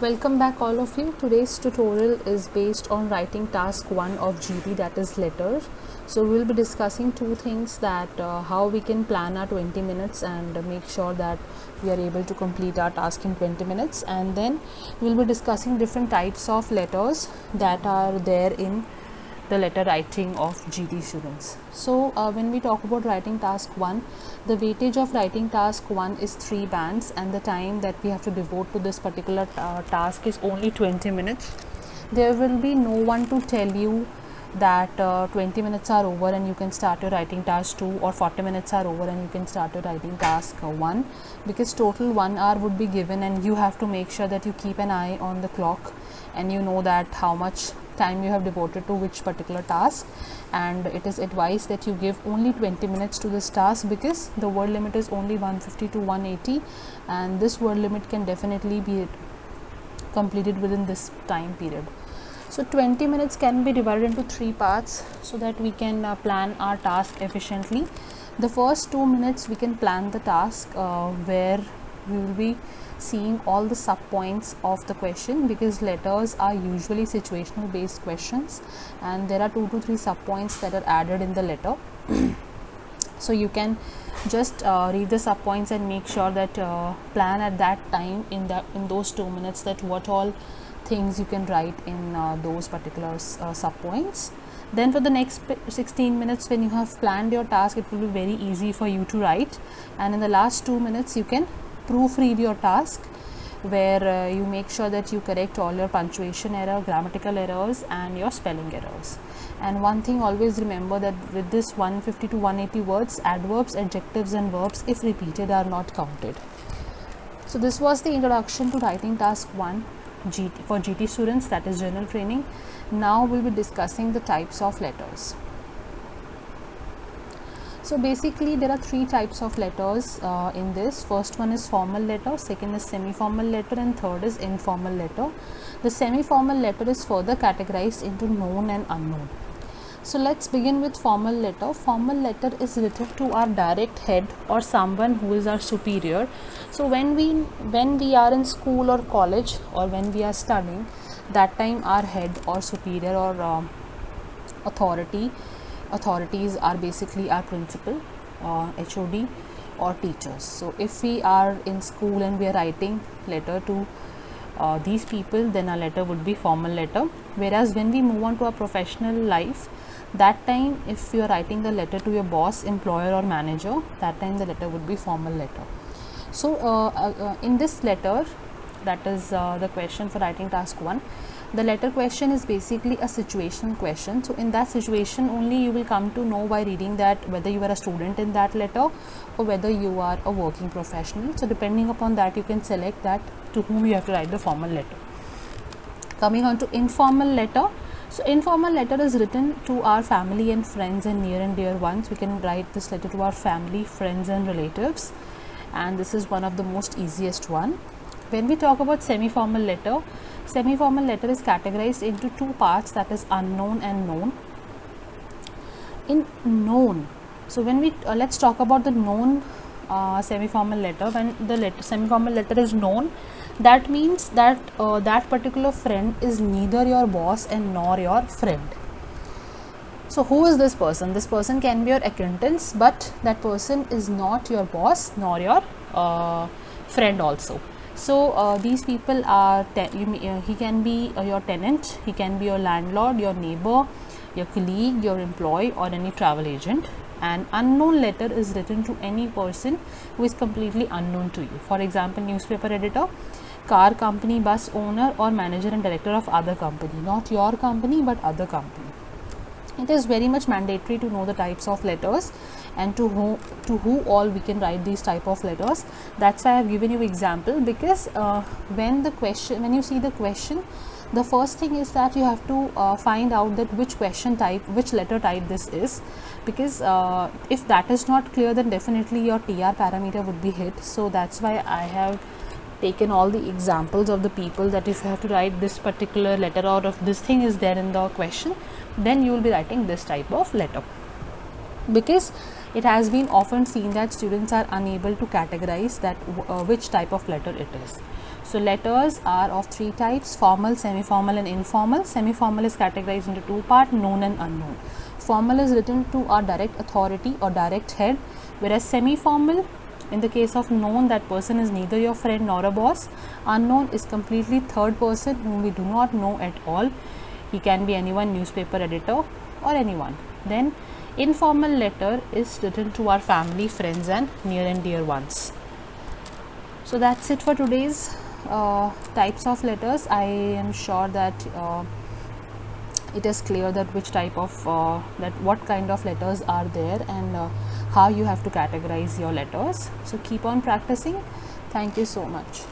Welcome back all of you. Today's tutorial is based on writing task 1 of GT, that is letter. So we'll be discussing two things, that how we can plan our 20 minutes and make sure that we are able to complete our task in 20 minutes, and then we'll be discussing different types of letters that are there in the letter writing of GT students. So when we talk about writing task 1, the weightage of writing task 1 is 3 bands, and the time that we have to devote to this particular task is only 20 minutes. There will be no one to tell you that 20 minutes are over and you can start your writing task 2, or 40 minutes are over and you can start your writing task 1, because total 1 hour would be given, and you have to make sure that you keep an eye on the clock and you know that how much time you have devoted to which particular task. And it is advised that you give only 20 minutes to this task, because the word limit is only 150 to 180, and this word limit can definitely be completed within this time period. So 20 minutes can be divided into 3 parts so that we can plan our task efficiently. The first 2 minutes we can plan the task where we will be seeing all the sub points of the question, because letters are usually situational based questions and there are 2 to 3 sub points that are added in the letter. So you can just read the sub points and make sure that plan at that time in those 2 minutes that what all things you can write in those particular sub points. Then for the next 16 minutes, when you have planned your task, it will be very easy for you to write, and in the last 2 minutes you can proofread your task, where you make sure that you correct all your punctuation error, grammatical errors and your spelling errors. And one thing, always remember that with this 150 to 180 words, adverbs, adjectives and verbs, if repeated, are not counted. So this was the introduction to writing task 1 for GT students, that is general training. Now we'll be discussing the types of letters. So basically there are 3 types of letters in this. First one is formal letter, second is semi-formal letter, and third is informal letter. The semi-formal letter is further categorized into known and unknown. So let's begin with formal letter. Formal letter is written to our direct head or someone who is our superior. So when we are in school or college, or when we are studying, that time our head or superior or authorities are basically our principal, HOD or teachers. So if we are in school and we are writing letter to these people, then our letter would be formal letter. Whereas when we move on to our professional life, that time if you are writing the letter to your boss, employer or manager, that time the letter would be formal letter. So in this letter, that is the question for writing task 1, the letter question is basically a situational question. So in that situation only you will come to know by reading that whether you are a student in that letter or whether you are a working professional. So depending upon that you can select that to whom you have to write the formal letter. Coming on to informal letter. So informal letter is written to our family and friends and near and dear ones. We can write this letter to our family, friends and relatives, and this is one of the most easiest one. When we talk about semi-formal letter is categorized into 2 parts, that is unknown and known. In known, so when we let's talk about the known semi-formal letter. When the semi-formal letter is known, that means that that particular friend is neither your boss and nor your friend. So who is this person? This person can be your acquaintance, but that person is not your boss nor your friend also. So these people are he can be your tenant, he can be your landlord, your neighbor, your colleague, your employee or any travel agent. An unknown letter is written to any person who is completely unknown to you. For example, newspaper editor, car company, bus owner or manager and director of other company, not your company but other company. It is very much mandatory to know the types of letters and to who all we can write these type of letters. That's why I have given you example, because when you see the question, the first thing is that you have to find out that which letter type this is, because if that is not clear, then definitely your TR parameter would be hit. So that's why I have taken all the examples of the people, that if you have to write this particular letter out of this thing is there in the question, then you will be writing this type of letter. Because it has been often seen that students are unable to categorize that which type of letter it is. So letters are of three types: formal, semi-formal and informal. Semi-formal is categorized into two parts: known and unknown. Formal is written to our direct authority or direct head, whereas semi-formal, in the case of known, that person is neither your friend nor a boss. Unknown is completely third person whom we do not know at all. He can be anyone, newspaper editor or anyone. Then informal letter is written to our family, friends and near and dear ones. So that's it for today's types of letters. I am sure that it is clear that which type of that what kind of letters are there, and how you have to categorize your letters. So keep on practicing. Thank you so much.